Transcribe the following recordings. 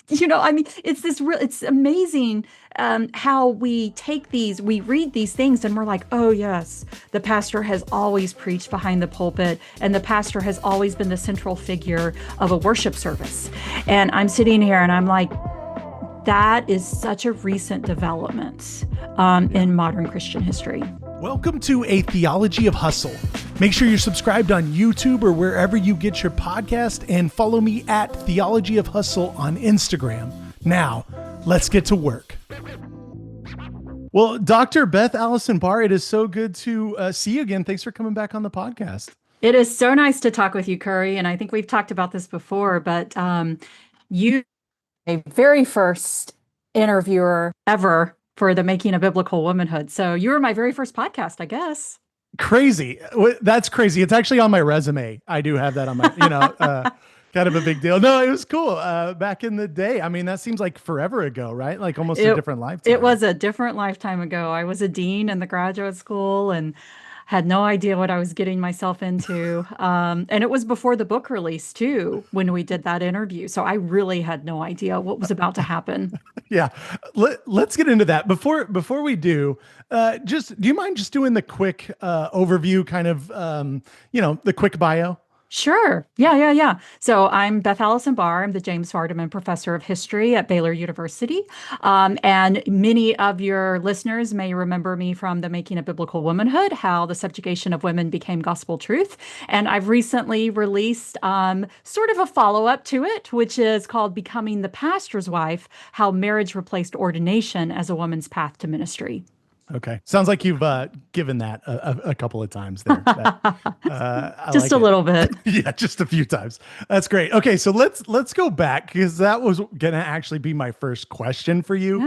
I mean, it's amazing how we read these things and we're like, oh, yes, the pastor has always preached behind the pulpit and the pastor has always been the central figure of a worship service. And I'm sitting here and I'm like, that is such a recent development Yeah. in modern Christian history. Welcome to A Theology of Hustle. Make sure you're subscribed on YouTube or wherever you get your podcast, and follow me at Theology of Hustle on Instagram. Now, let's get to work. Well, Dr. Beth Allison Barr, it is so good to see you again. Thanks for coming back on the podcast. It is so nice to talk with you, Curry. And I think we've talked about this before, but you a very first interviewer ever for the Making a Biblical Womanhood. So you were my very first podcast, I guess. Crazy. That's crazy. It's actually on my resume. I do have that on my, kind of a big deal. No, it was cool. Back in the day. I mean, that seems like forever ago, right? Like almost a different lifetime. It was a different lifetime ago. I was a dean in the graduate school and had no idea what I was getting myself into. And it was before the book release too, when we did that interview. So I really had no idea what was about to happen. Yeah. Let's get into that. Before we do, do you mind just doing the quick overview, kind of, the quick bio? Sure. Yeah. So I'm Beth Allison Barr. I'm the James Vardaman Professor of History at Baylor University. And many of your listeners may remember me from the Making a Biblical Womanhood, how the subjugation of women became gospel truth. And I've recently released sort of a follow-up to it, which is called Becoming the Pastor's Wife, How Marriage Replaced Ordination as a Woman's Path to Ministry. Okay. Sounds like you've given that a couple of times there. Just a little bit. Yeah, just a few times. That's great. Okay, so let's go back, because that was gonna actually be my first question for you.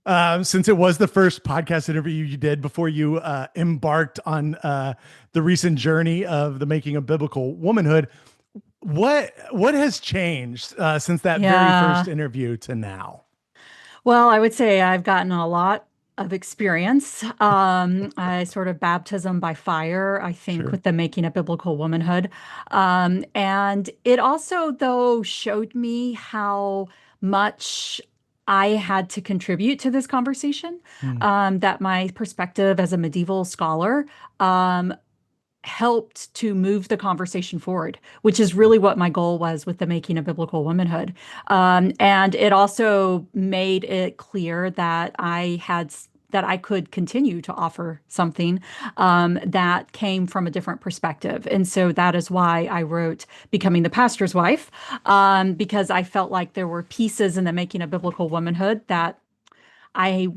Yeah. Since it was the first podcast interview you did before you embarked on the recent journey of the Making a Biblical Womanhood. What has changed since that very first interview to now? Well, I would say I've gotten a lot of experience. I sort of baptism by fire, I think, Sure. with the Making a Biblical Womanhood. And it also, though, showed me how much I had to contribute to this conversation, that my perspective as a medieval scholar helped to move the conversation forward, which is really what my goal was with the Making a Biblical Womanhood. And it also made it clear that that I could continue to offer something that came from a different perspective. And so that is why I wrote Becoming the Pastor's Wife, because I felt like there were pieces in the Making a Biblical Womanhood that I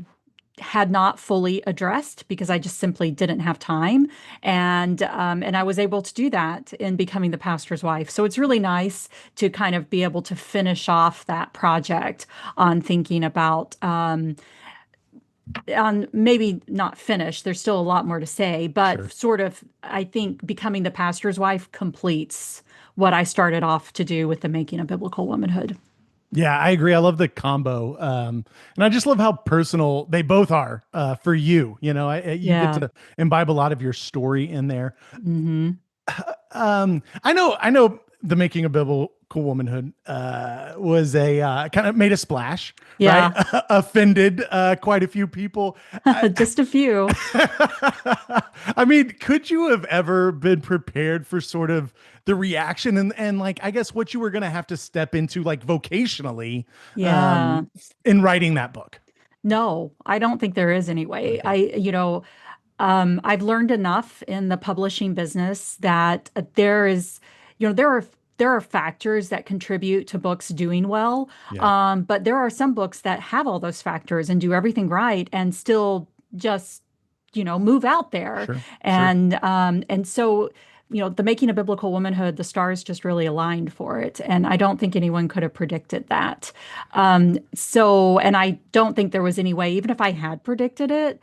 had not fully addressed because I just simply didn't have time, and I was able to do that in Becoming the Pastor's Wife. So it's really nice to kind of be able to finish off that project on thinking about on maybe not finish. There's still a lot more to say, but Sure. sort of I think Becoming the Pastor's Wife completes what I started off to do with the Making a Biblical Womanhood. Yeah, I agree. I love the combo. And I just love how personal they both are for you. You get Yeah. to imbibe a lot of your story in there. Hmm. I know the Making a Biblical Womanhood was a kind of made a splash, Yeah. right? Offended quite a few people. Just a few. I mean, could you have ever been prepared for sort of the reaction and like, I guess what you were going to have to step into, like, vocationally, Yeah. in writing that book? No, I don't think there is anyway. Okay. I've learned enough in the publishing business that there is, there are factors that contribute to books doing well. Yeah. But there are some books that have all those factors and do everything right and still just, move out there. Sure. Sure. And so, the Making a Biblical Womanhood, the stars just really aligned for it. And I don't think anyone could have predicted that. And I don't think there was any way, even if I had predicted it,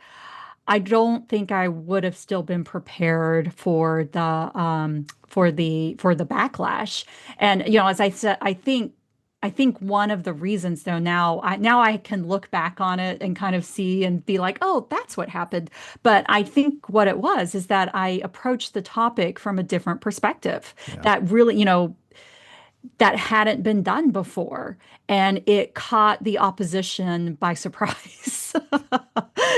I don't think I would have still been prepared for the backlash. And as I said, I think one of the reasons, though, now I can look back on it and kind of see and be like, oh, that's what happened. But I think what it was is that I approached the topic from a different perspective. Yeah. That really, that hadn't been done before. And it caught the opposition by surprise,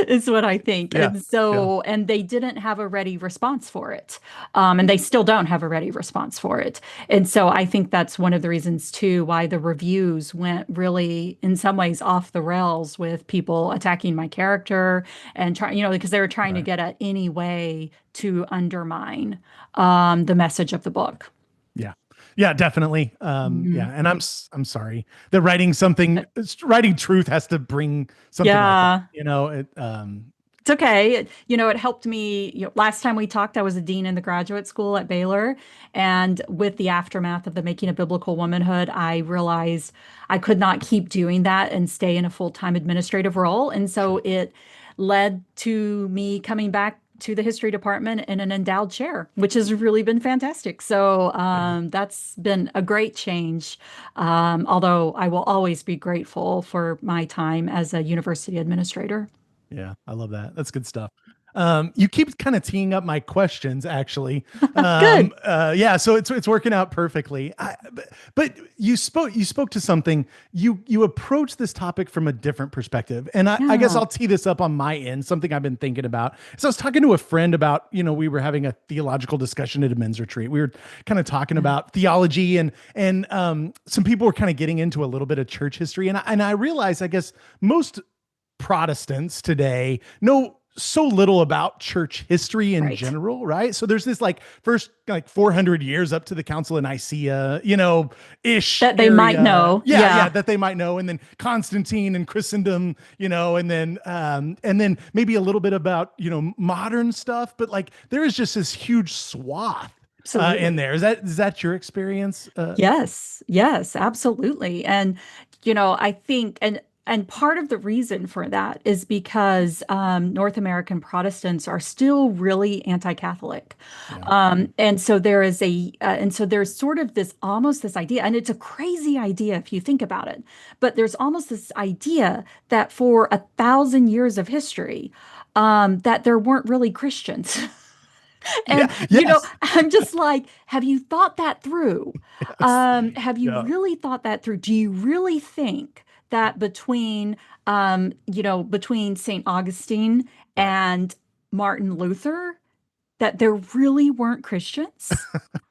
is what I think. Yeah. And Yeah. so, and they didn't have a ready response for it. And they still don't have a ready response for it. And so I think that's one of the reasons, too, why the reviews went really, in some ways, off the rails with people attacking my character and trying, because they were trying to Right. get at any way to undermine the message of the book. Yeah. Yeah, definitely. Mhm. Yeah. And I'm sorry that writing truth has to bring something like that. Yeah, it's okay. It helped me. Last time we talked, I was a dean in the graduate school at Baylor. And with the aftermath of the Making of Biblical Womanhood, I realized I could not keep doing that and stay in a full-time administrative role. And so sure. it led to me coming back to the history department in an endowed chair, which has really been fantastic. So Yeah. that's been a great change. Although I will always be grateful for my time as a university administrator. Yeah, I love that. That's good stuff. You keep kind of teeing up my questions, actually. Good. Yeah, so it's working out perfectly. But you spoke to something. You approach this topic from a different perspective, and I guess Yeah. I'll tee this up on my end. Something I've been thinking about. So I was talking to a friend about, we were having a theological discussion at a men's retreat. We were kind of talking Yeah. about theology, and some people were kind of getting into a little bit of church history, and I realized, I guess most Protestants today know so little about church history in Right. general, right? So there's this like first like 400 years up to the Council of Nicaea, ish That they might area. know. Yeah, yeah, Yeah. that they might know, and then Constantine and Christendom, and then maybe a little bit about modern stuff, but like there is just this huge swath in Absolutely. there. Is that your experience? Yes. Yes, absolutely. And I think and part of the reason for that is because North American Protestants are still really anti-Catholic. Yeah, And so there's sort of this almost this idea, and it's a crazy idea if you think about it, but there's almost this idea that for 1,000 years of history, that there weren't really Christians. yeah, And, yes, I'm just like, have you thought that through? yes, Have you yeah, really thought that through? Do you really think that between St. Augustine right, and Martin Luther, that there really weren't Christians?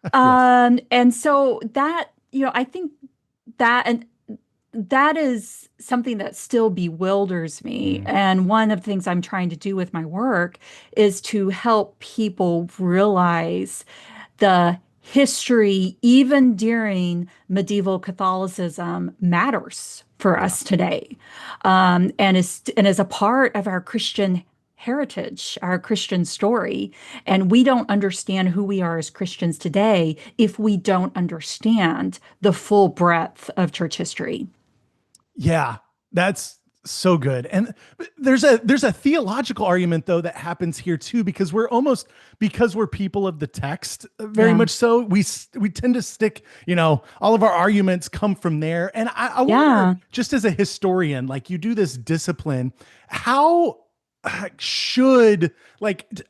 yes. And so that, I think that, and that is something that still bewilders me. Mm, And one of the things I'm trying to do with my work is to help people realize the history, even during medieval Catholicism, matters for yeah. us today, and is a part of our Christian heritage, our Christian story. And we don't understand who we are as Christians today if we don't understand the full breadth of church history. Yeah, that's so good. And there's a theological argument though that happens here too, because we're people of the text, very Yeah. much so. We tend to stick, all of our arguments come from there. And I wonder, Yeah. just as a historian, like you do this discipline, how should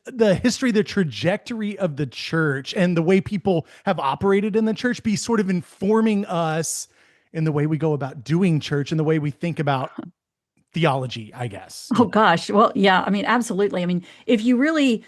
the history, the trajectory of the church and the way people have operated in the church be sort of informing us in the way we go about doing church and the way we think about theology, I guess, Oh gosh. Well, yeah, I mean, absolutely. I mean, if you really,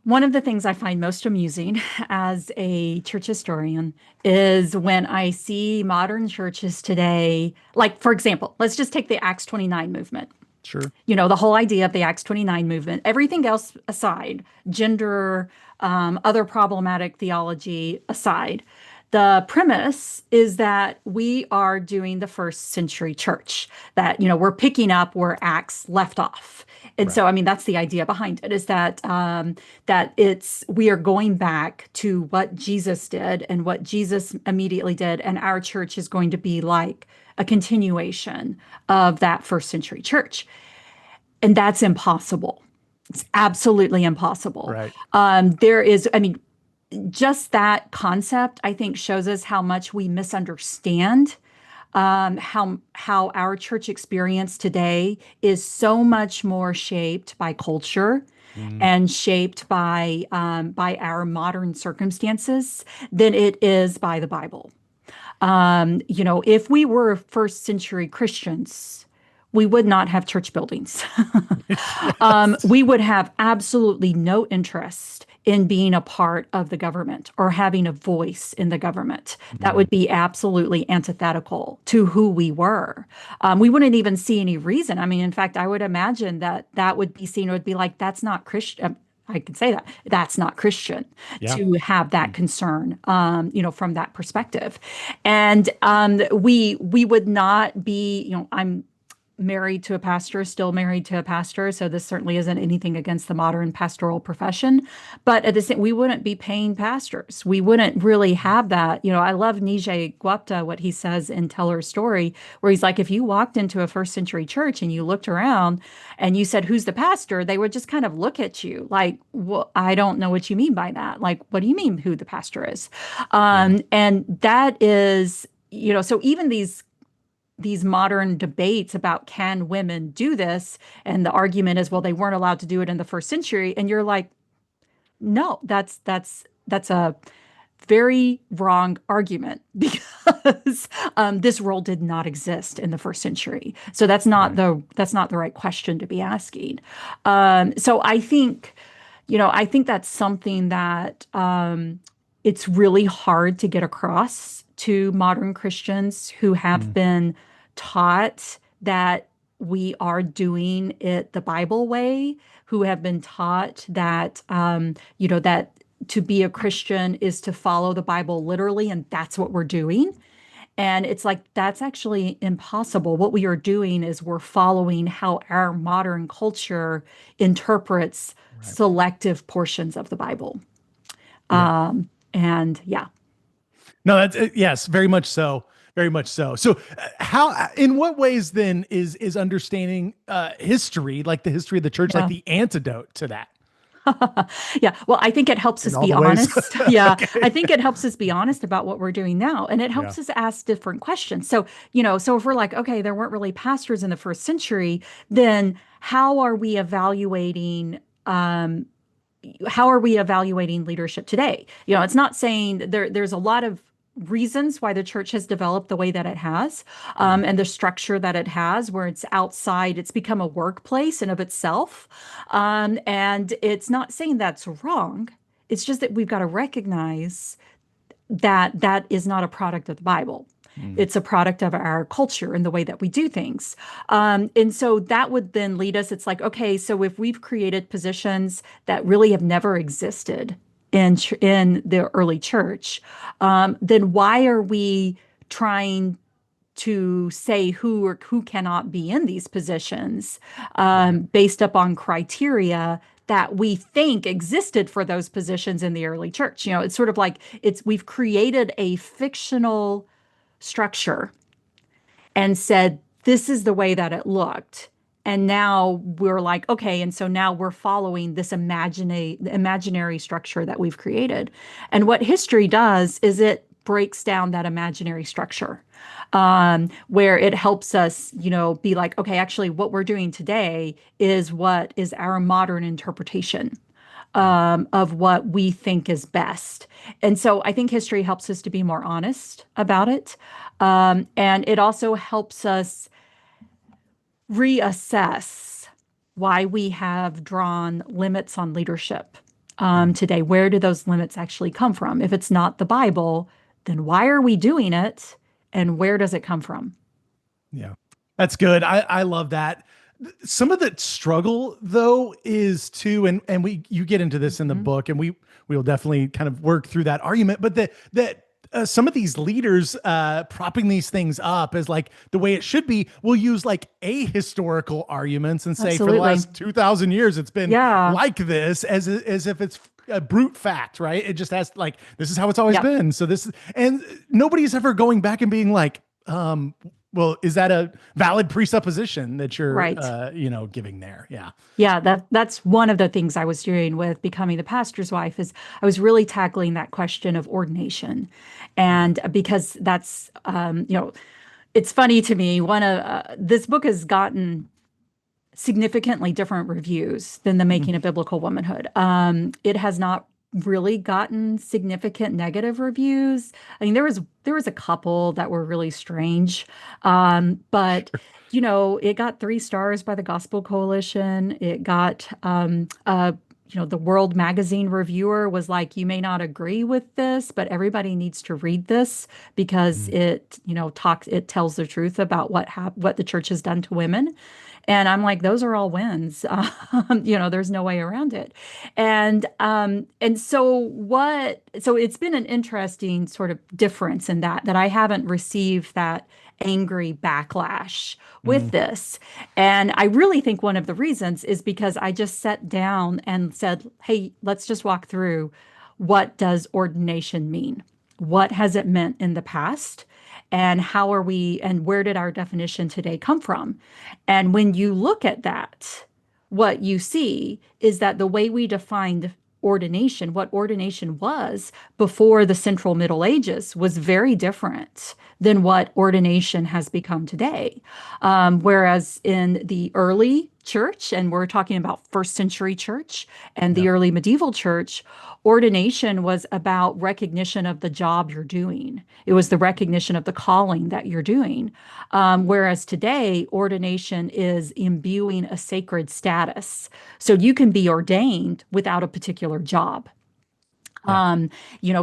one of the things I find most amusing as a church historian is when I see modern churches today, like, for example, let's just take the Acts 29 movement. Sure. The whole idea of the Acts 29 movement, everything else aside, gender, other problematic theology aside, the premise is that we are doing the first century church, that, we're picking up where Acts left off. And Right. so, I mean, that's the idea behind it, is that we are going back to what Jesus did and what Jesus immediately did, and our church is going to be like a continuation of that first century church. And that's impossible. It's absolutely impossible. Right. I mean, just that concept, I think, shows us how much we misunderstand how our church experience today is so much more shaped by culture Mm, and shaped by our modern circumstances than it is by the Bible. If we were first century Christians, we would not have church buildings. Yes. We would have absolutely no interest in being a part of the government or having a voice in the government. That Mm, would be absolutely antithetical to who we were. We wouldn't even see any reason. I mean, in fact, I would imagine that that would be seen, it would be like, that's not Christian. I could say that that's not Christian yeah. to have that Mm, concern, from that perspective. And we would not be, I'm married to a pastor, still married to a pastor. So this certainly isn't anything against the modern pastoral profession. But at the same, we wouldn't be paying pastors. We wouldn't really have that. I love Nije Gupta, what he says in Tell Her Story, where he's like, if you walked into a first century church and you looked around and you said, who's the pastor? They would just kind of look at you like, well, I don't know what you mean by that. Like, what do you mean who the pastor is? yeah. And that is, so even these modern debates about can women do this, and the argument is, well, they weren't allowed to do it in the first century, and you're like, no, that's a very wrong argument because this role did not exist in the first century. So Right. that's not the right question to be asking. So I think that's something that it's really hard to get across to modern Christians who have Mm, been taught that we are doing it the Bible way, who have been taught that that to be a Christian is to follow the Bible literally, and that's what we're doing. And it's like, that's actually impossible. What we are doing is we're following how our modern culture interprets right. selective portions of the Bible. Yeah. And yeah. No, that's yes, very much so. Very much so. So, how, in what ways then is understanding history, like the history of the church, like Yeah. the antidote to that Yeah. Well, I think it helps in us all be the ways? honest. Yeah. I Okay. think it helps us be honest about what we're doing now. And it Yeah. helps us ask different questions. So if we're like, okay, there weren't really pastors in the first century, then how are we evaluating leadership today? It's not saying there's a lot of reasons why the church has developed the way that it has, Mm, and the structure that it has, where it's outside, it's become a workplace in of itself. And it's not saying that's wrong. It's just that we've got to recognize that that is not a product of the Bible. mm, It's a product of our culture and the way that we do things. And so that would then lead us, it's like, okay, so if we've created positions that really have never existed in the early church, then why are we trying to say who or who cannot be in these positions right. based upon criteria that we think existed for those positions in the early church? It's sort of like we've created a fictional structure and said, this is the way that it looked. And now we're like, okay, and so now we're following this imaginary structure that we've created. And what history does is it breaks down that imaginary structure, where it helps us, be like, okay, actually, what we're doing today is what is our modern interpretation Yeah. of what we think is best. And so I think history helps us to be more honest about it. And it also helps us reassess why we have drawn limits on leadership Mm, today. Where do those limits actually come from? If it's not the Bible, then why are we doing it? And where does it come from? yeah. That's good. I love that. Some of the struggle though is too, and we you get into this in the Mhm. book, and we will definitely kind of work through that argument, but that some of these leaders propping these things up as like the way it should be will use like ahistorical arguments and say for the Absolutely. last 2,000 years it's been Yeah. like this, as if it's a brute fact, right? It just has like this is how it's always Yep. been. So this is, and nobody's ever going back and being like, well, is that a valid presupposition that you're Right. giving there? Yeah. Yeah, that's one of the things I was doing with becoming the pastor's wife is I was really tackling that question of ordination. Mm, And because that's it's funny to me, one of this book has gotten significantly different reviews than The mm, Making of Biblical Womanhood. It has not really gotten significant negative reviews. I mean, there was a couple that were really strange, but it got 3 stars by the Gospel Coalition. It got the World Magazine reviewer was like, you may not agree with this, but everybody needs to read this because Mm. it tells the truth about what the church has done to women. And I'm like, those are all wins. There's no way around it. So it's been an interesting sort of difference in that I haven't received that angry backlash with Mm. this. And I really think one of the reasons is because I just sat down and said, hey, let's just walk through, what does ordination mean? What has it meant in the past? And where did our definition today come from? And when you look at that, what you see is that the way we defined ordination, what ordination was before the Central Middle Ages, was very different than what ordination has become today. Whereas in the early church, and we're talking about first century church and the Yep. early medieval church, ordination was about recognition of the job you're doing. It was the recognition of the calling that you're doing. Whereas today, ordination is imbuing a sacred status. So you can be ordained without a particular job. Yeah.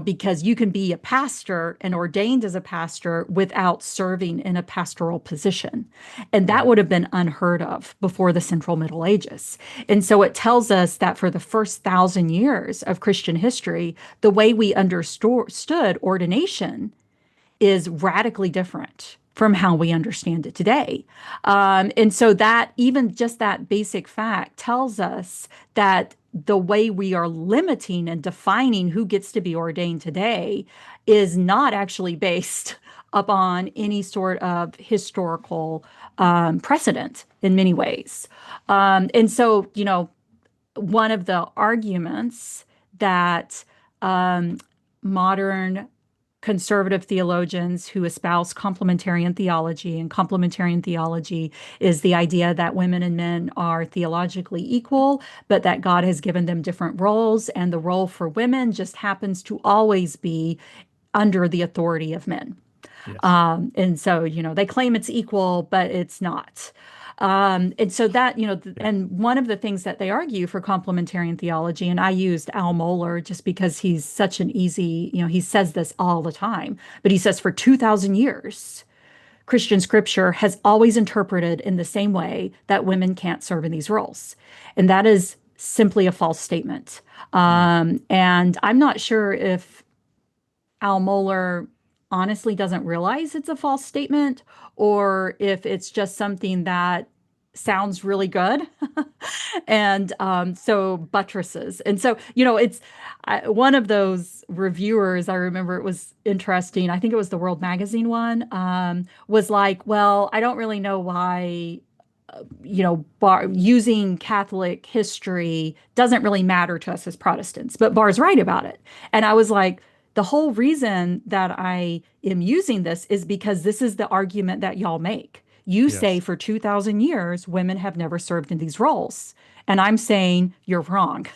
Because you can be a pastor and ordained as a pastor without serving in a pastoral position. And that Right. would have been unheard of before the Central Middle Ages. And so it tells us that for the first 1,000 years of Christian history, the way we understood ordination is radically different from how we understand it today. And so that even just that basic fact tells us that the way we are limiting and defining who gets to be ordained today is not actually based upon any sort of historical precedent in many ways. And so, one of the arguments that modern conservative theologians who espouse complementarian theology. And complementarian theology is the idea that women and men are theologically equal, but that God has given them different roles. And the role for women just happens to always be under the authority of men. Yes. And so, they claim it's equal, but it's not. And so that, Yeah. and one of the things that they argue for complementarian theology, and I used Al Mohler just because he's such an easy, he says this all the time, but he says for 2,000 years, Christian scripture has always interpreted in the same way that women can't serve in these roles. And that is simply a false statement. Mm. And I'm not sure if Al Mohler honestly doesn't realize it's a false statement or if it's just something that sounds really good and so buttresses. And so, one of those reviewers, I remember it was interesting. I think it was the World Magazine one, was like, well, I don't really know why Barr, using Catholic history doesn't really matter to us as Protestants, but Barr's right about it. And I was like, the whole reason that I am using this is because this is the argument that y'all make. You say Yes. for 2,000 years, women have never served in these roles. And I'm saying you're wrong.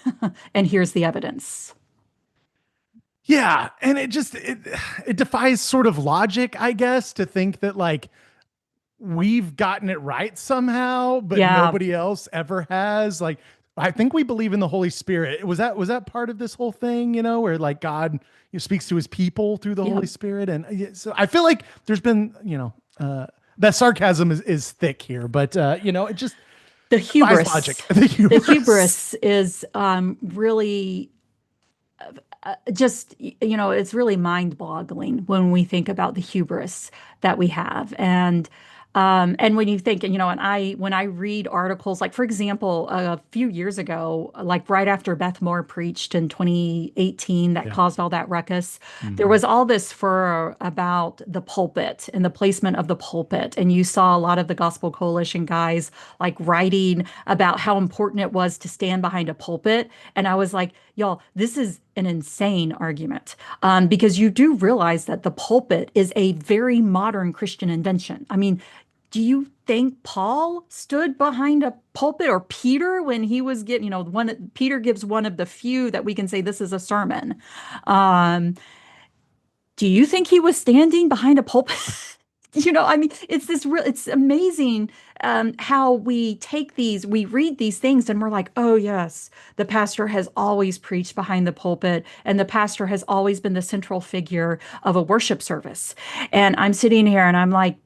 And here's the evidence. Yeah, and it defies sort of logic, I guess, to think that like we've gotten it right somehow, but Yeah. nobody else ever has. Like, I think we believe in the Holy Spirit. Was that part of this whole thing, where like God speaks to his people through the Yeah. Holy Spirit? And so I feel like there's been, that sarcasm is thick here, but it just The defies logic. hubris. The The hubris. hubris is really just it's really mind-boggling when we think about the hubris that we have. And when you think, and when I read articles, like for example, a few years ago, like right after Beth Moore preached in 2018 that Yeah. caused all that ruckus, there Mhm. was all this furor about the pulpit and the placement of the pulpit. And you saw a lot of the Gospel Coalition guys like writing about how important it was to stand behind a pulpit. And I was like, y'all, this is an insane argument, because you do realize that the pulpit is a very modern Christian invention. I mean, Do you think Paul stood behind a pulpit, or Peter when he was getting, one Peter gives one of the few that we can say this is a sermon. Um, do you think he was standing behind a pulpit? I mean, it's amazing how we read these things and we're like, oh, yes, the pastor has always preached behind the pulpit and the pastor has always been the central figure of a worship service. And I'm sitting here and I'm like,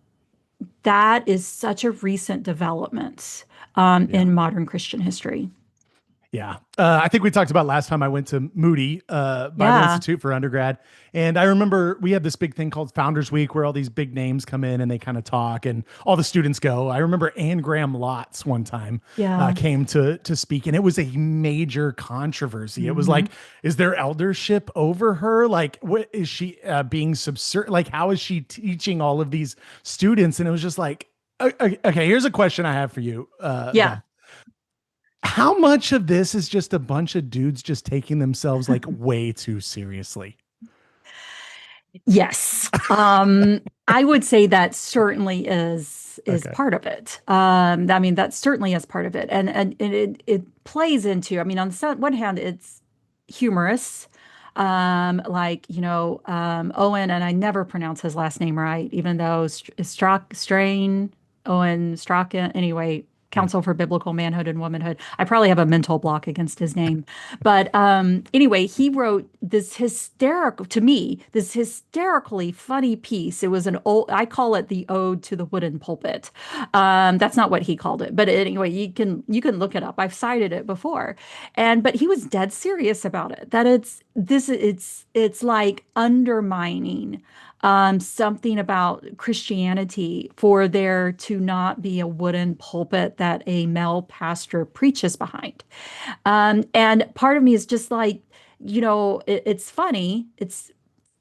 that is such a recent development Yeah. in modern Christian history. Yeah. I think we talked about last time I went to Moody Bible Yeah. Institute for undergrad. And I remember we had this big thing called Founders Week where all these big names come in and they kind of talk and all the students go. I remember Anne Graham Lotz one time Yeah. came to speak, and it was a major controversy. It was Hmm. like, is there eldership over her? Like, what is she being subservient? Like, how is she teaching all of these students? And it was just like, okay, here's a question I have for you, Yeah. Beth. How much of this is just a bunch of dudes just taking themselves like way too seriously? Yes. I would say that certainly is Okay. part of it. I mean, that certainly is part of it. And it plays into, I mean, on the one hand, it's humorous. Like, Owen, and I never pronounce his last name right, even though Strain, Owen Strachan, anyway, Yeah. Council for Biblical Manhood and Womanhood. I probably have a mental block against his name. But anyway, he wrote this hysterically funny piece. It was I call it the Ode to the Wooden Pulpit. That's not what he called it, but anyway, you can look it up. I've cited it before, but he was dead serious about it. That it's like undermining something about Christianity for there to not be a wooden pulpit that a male pastor preaches behind. And part of me is just like, it's funny. It's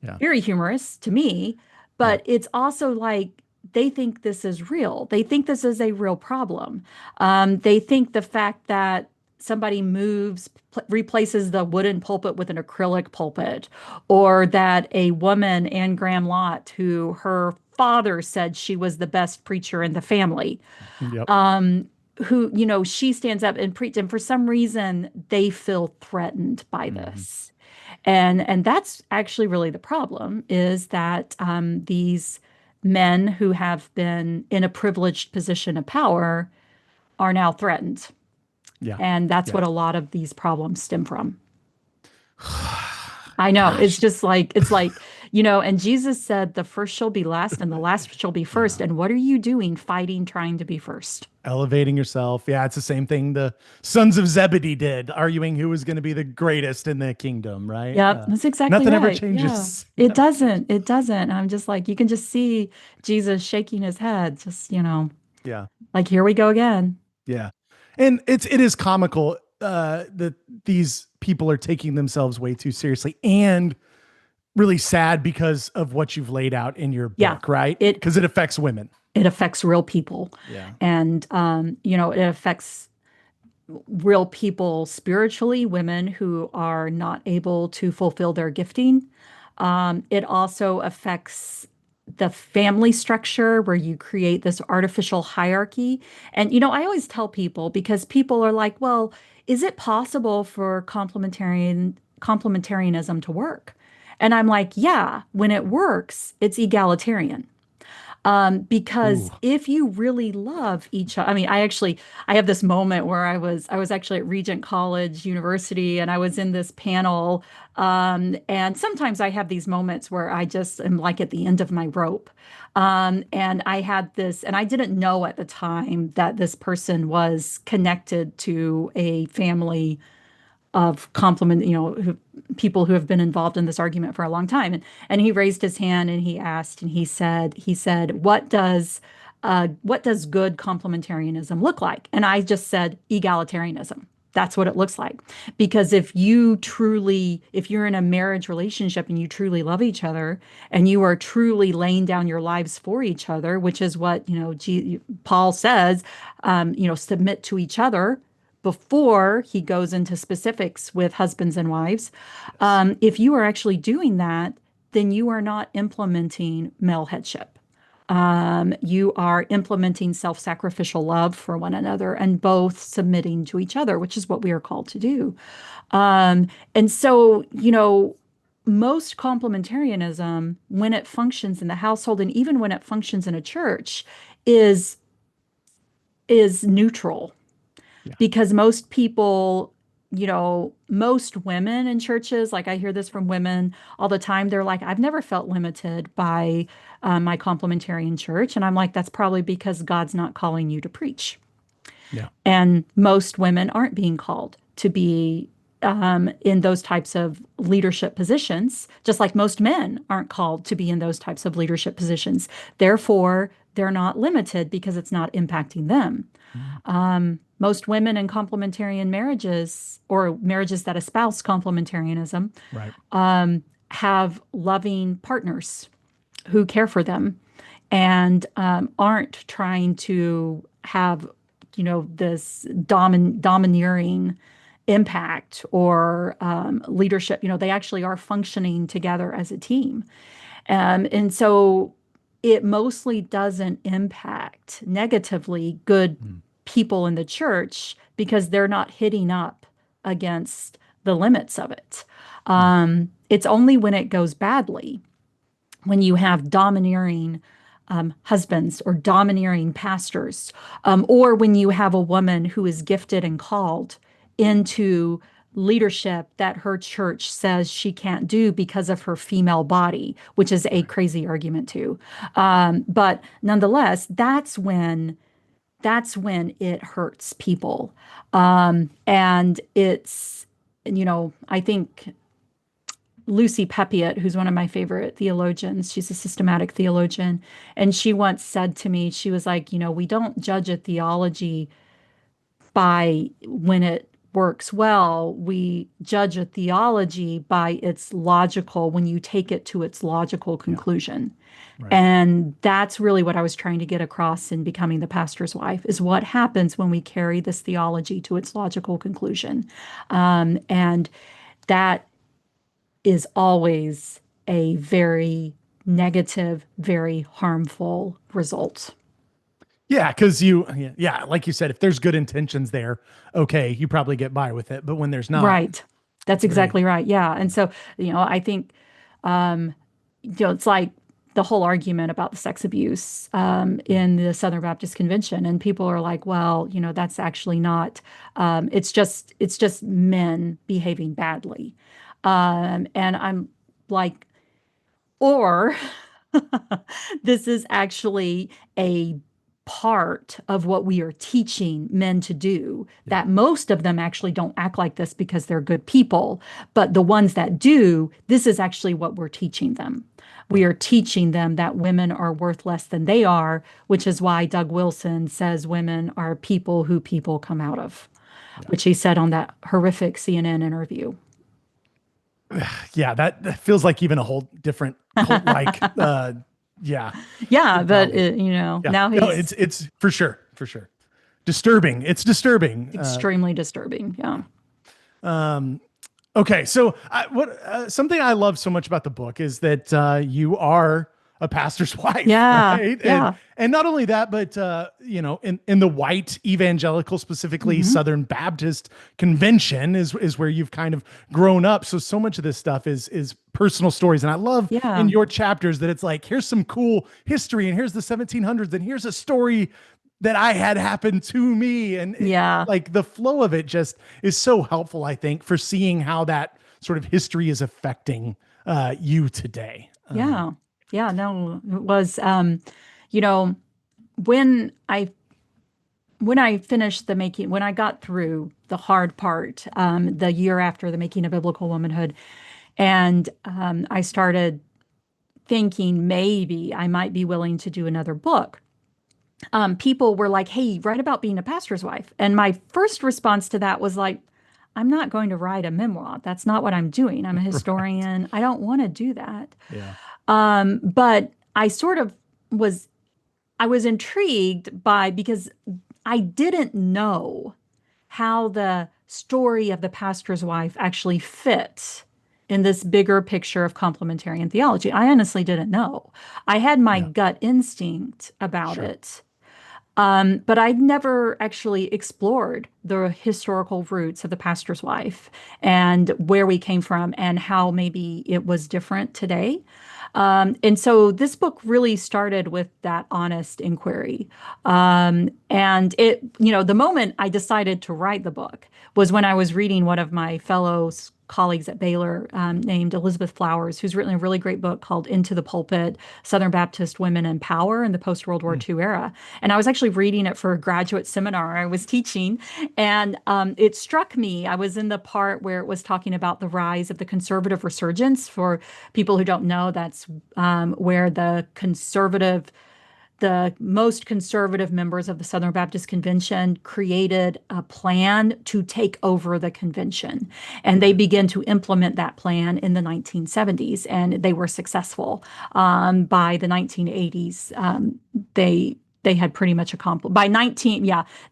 Yeah. very humorous to me, Yeah. but it's also like they think this is real. They think this is a real problem. They think the fact that somebody replaces the wooden pulpit with an acrylic pulpit, or that a woman, Anne Graham Lott, who her father said she was the best preacher in the family, Yep. who, she stands up and preaches, and for some reason they feel threatened by Hmm. this. And that's actually really the problem, is that these men who have been in a privileged position of power are now threatened. Yeah. And that's Yeah. what a lot of these problems stem from. I know. It's Gosh. just like, and Jesus said, the first shall be last and the last shall be first. Yeah. And what are you doing fighting, trying to be first? Elevating yourself. Yeah. It's the same thing the sons of Zebedee did, arguing who was going to be the greatest in the kingdom, right? Yep, that's exactly Nothing ever right. Yeah. changes. It doesn't. It doesn't. I'm just like, you can just see Jesus shaking his head, just, Yeah. like, here we go again. Yeah. And it is comical that these people are taking themselves way too seriously, and really sad because of what you've laid out in your Yeah. book, right? It Because it affects women. it affects real people. Yeah. And it affects real people spiritually, women who are not able to fulfill their gifting. It also affects the family structure where you create this artificial hierarchy. And, I always tell people, because people are like, well, is it possible for complementarianism to work? And I'm like, yeah, when it works, it's egalitarian. Ooh. Because if you really love each other, I mean, I have this moment where I was actually at Regent College University, and I was in this panel. And sometimes I have these moments where I just am like at the end of my rope. And I had this, and I didn't know at the time that this person was connected to a family of people who have been involved in this argument for a long time. And he raised his hand and he asked, and he said, what does good complementarianism look like? And I just said, egalitarianism. That's what it looks like. Because if you're in a marriage relationship and you truly love each other and you are truly laying down your lives for each other, which is what, Paul says, submit to each other before he goes into specifics with husbands and wives. Yes. If you are actually doing that, then you are not implementing male headship. You are implementing self-sacrificial love for one another and both submitting to each other, which is what we are called to do. And so, most complementarianism, when it functions in the household and even when it functions in a church, is is neutral Yeah. because most people, most women in churches, like I hear this from women all the time, they're like, I've never felt limited by my complementarian church. And I'm like, that's probably because God's not calling you to preach. Yeah. And most women aren't being called to be in those types of leadership positions, just like most men aren't called to be in those types of leadership positions. Therefore, they're not limited because it's not impacting them. Mhm. Most women in complementarian marriages or marriages that espouse complementarianism Right. have loving partners who care for them and aren't trying to have, this domineering impact or leadership. They actually are functioning together as a team. And so it mostly doesn't impact negatively good Mm. people in the church because they're not hitting up against the limits of it. Yeah. It's only when it goes badly, when you have domineering husbands or domineering pastors, or when you have a woman who is gifted and called into leadership that her church says she can't do because of her female body, which is a Right. crazy argument too. But nonetheless, that's when it hurts people. And I think Lucy Peppiatt, who's one of my favorite theologians, she's a systematic theologian, and she once said to me, she was like, we don't judge a theology by when it works well. We judge a theology by its logical, when you take it to its logical Yeah. conclusion. Right. And that's really what I was trying to get across in becoming the pastor's wife is what happens when we carry this theology to its logical conclusion. And that is always a very negative, very harmful result. Yeah, because yeah, like you said, if there's good intentions there, okay, you probably get by with it. But when there's not, Right. That's it's very, exactly right. Yeah. And so, I think, it's like the whole argument about the sex abuse in the Southern Baptist Convention. And people are like, well, that's actually not, it's just men behaving badly. And I'm like, or this is actually a part of what we are teaching men to do, yeah, that most of them actually don't act like this because they're good people. But the ones that do, this is actually what we're teaching them. We yeah, are teaching them that women are worth less than they are, which is why Doug Wilson says women are people who people come out of, yeah. which he said on that horrific CNN interview. Yeah, that feels like even a whole different cult like yeah, Yeah, but mentality. Yeah. now No, he's it's for sure, for sure. Disturbing. It's disturbing. extremely disturbing. Yeah. Um okay, so what something I love so much about the book is that you are a pastor's wife, Yeah. right? And Yeah. not only that, but in the white evangelical, specifically Hmm. Southern Baptist convention is where you've kind of grown up. So much of this stuff is personal stories, and I love in Yeah. your chapters that it's like here's some cool history, and here's the 1700s, and here's a story that I had happen to me, and Yeah. like the flow of it just is so helpful, I think, for seeing how that sort of history is affecting you today. Yeah. Yeah. No, it was, you know, when I finished when I got through the hard part, the year after the making of biblical womanhood, and I started thinking maybe I might be willing to do another book. People were like, "Hey, write about being a pastor's wife." And my first response to that was like, "I'm not going to write a memoir. That's not what I'm doing. I'm a Right. historian. I don't want to do that." Yeah. But I sort of was I was intrigued by because I didn't know how the story of the pastor's wife actually fit in this bigger picture of complementarian theology. I honestly didn't know. I had my Yeah. gut instinct about Sure. it, but I'd never actually explored the historical roots of the pastor's wife and where we came from and how maybe it was different today. And so this book really started with that honest inquiry. And the moment I decided to write the book was when I was reading one of my fellow colleagues at Baylor, named Elizabeth Flowers, who's written a really great book called Into the Pulpit: Southern Baptist Women in Power in the Post-World War Mm. II Era. And I was actually reading it for a graduate seminar I was teaching. And it struck me. I was in the part where it was talking about the rise of the conservative resurgence. For people who don't know, that's where the most conservative members of the Southern Baptist Convention created a plan to take over the convention. And they began to implement that plan in the 1970s, and they were successful. By the 1980s, they had pretty much accomplished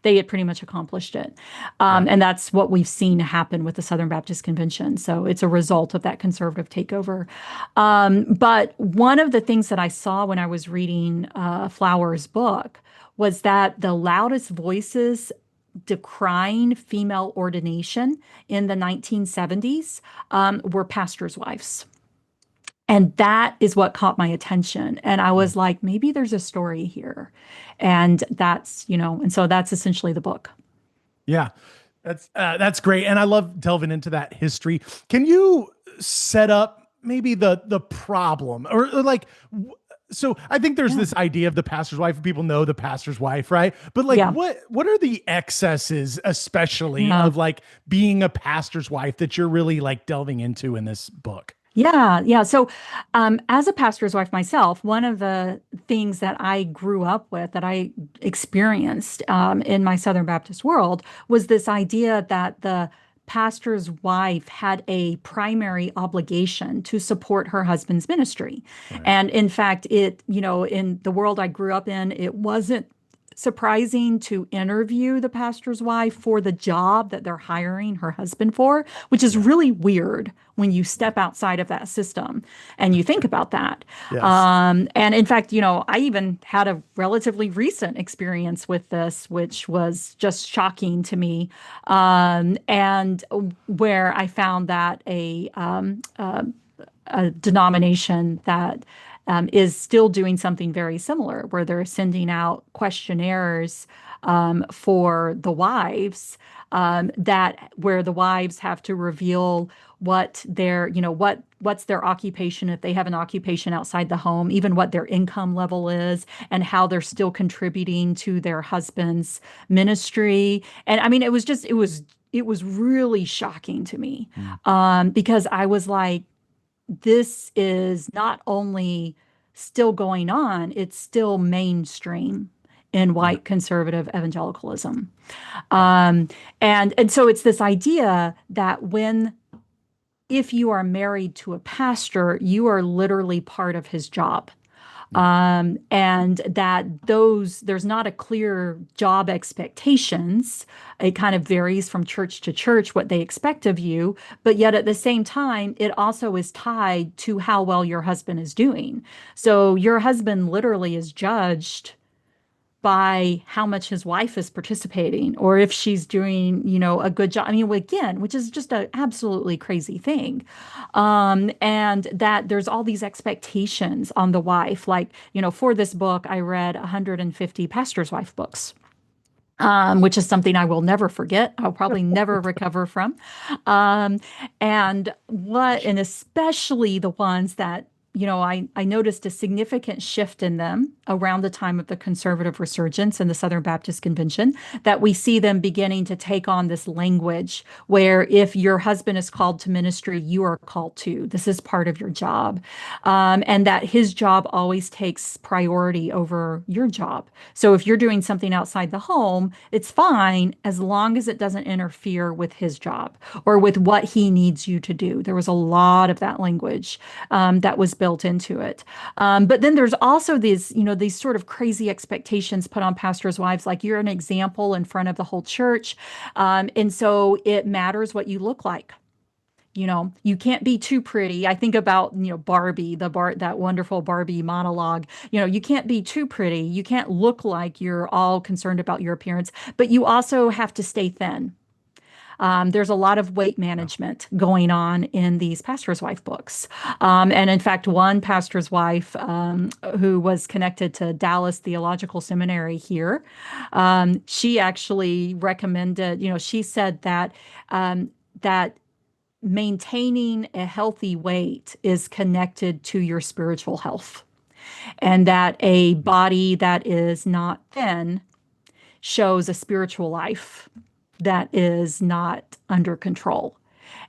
they had pretty much accomplished it. Yeah. And that's what we've seen happen with the Southern Baptist Convention. So it's a result of that conservative takeover. But one of the things that I saw when I was reading Flowers' book was that the loudest voices decrying female ordination in the 1970s were pastors' wives. And that is what caught my attention. And I Mm. was like, maybe there's a story here. And and so that's essentially the book. Yeah. That's great. And I love delving into that history. Can you set up maybe the problem or like, so I think there's Yeah. this idea of the pastor's wife. People know the pastor's wife, right? But like, Yeah. what are the excesses, especially Yeah. of like being a pastor's wife, that you're really like delving into in this book? Yeah, yeah. So, as a pastor's wife myself, one of the things that I grew up with, that I experienced in my Southern Baptist world, was this idea that the pastor's wife had a primary obligation to support her husband's ministry. Right. And in fact, in the world I grew up in, it wasn't surprising to interview the pastor's wife for the job that they're hiring her husband for, which is Yeah. really weird when you step outside of that system and you think about that. Yes. And in fact, I even had a relatively recent experience with this, which was just shocking to me. And where I found that a denomination that is still doing something very similar, where they're sending out questionnaires for the wives, that where the wives have to reveal what's their occupation, if they have an occupation outside the home, even what their income level is, and how they're still contributing to their husband's ministry. And I mean, it was really shocking to me, Mm. because I was like, this is not only still going on, it's still mainstream in Yeah. white conservative evangelicalism. Yeah. Um, and so it's this idea that if you are married to a pastor, you are literally part of his job. Yeah. And that there's not a clear job expectations. It kind of varies from church to church what they expect of you, but yet at the same time, it also is tied to how well your husband is doing. So your husband literally is judged by how much his wife is participating, or if she's doing, a good job. I mean, again, which is just an absolutely crazy thing. And that there's all these expectations on the wife. Like, for this book, I read 150 pastor's wife books. Which is something I will never forget. I'll probably never recover from. Um, and especially the ones that, I noticed a significant shift in them around the time of the conservative resurgence in the Southern Baptist Convention, that we see them beginning to take on this language where if your husband is called to ministry, you are called to. This is part of your job. And that his job always takes priority over your job. So if you're doing something outside the home, it's fine as long as it doesn't interfere with his job or with what he needs you to do. There was a lot of that language that was built into it. But then there's also these sort of crazy expectations put on pastors' wives, like you're an example in front of the whole church. And so it matters what you look like. You can't be too pretty. I think about, Barbie, that wonderful Barbie monologue. You can't be too pretty. You can't look like you're all concerned about your appearance, but you also have to stay thin. There's a lot of weight Yeah. management going on in these pastor's wife books. And in fact, one pastor's wife who was connected to Dallas Theological Seminary here, she actually recommended, she said that maintaining a healthy weight is connected to your spiritual health, and that a body that is not thin shows a spiritual life that is not under control.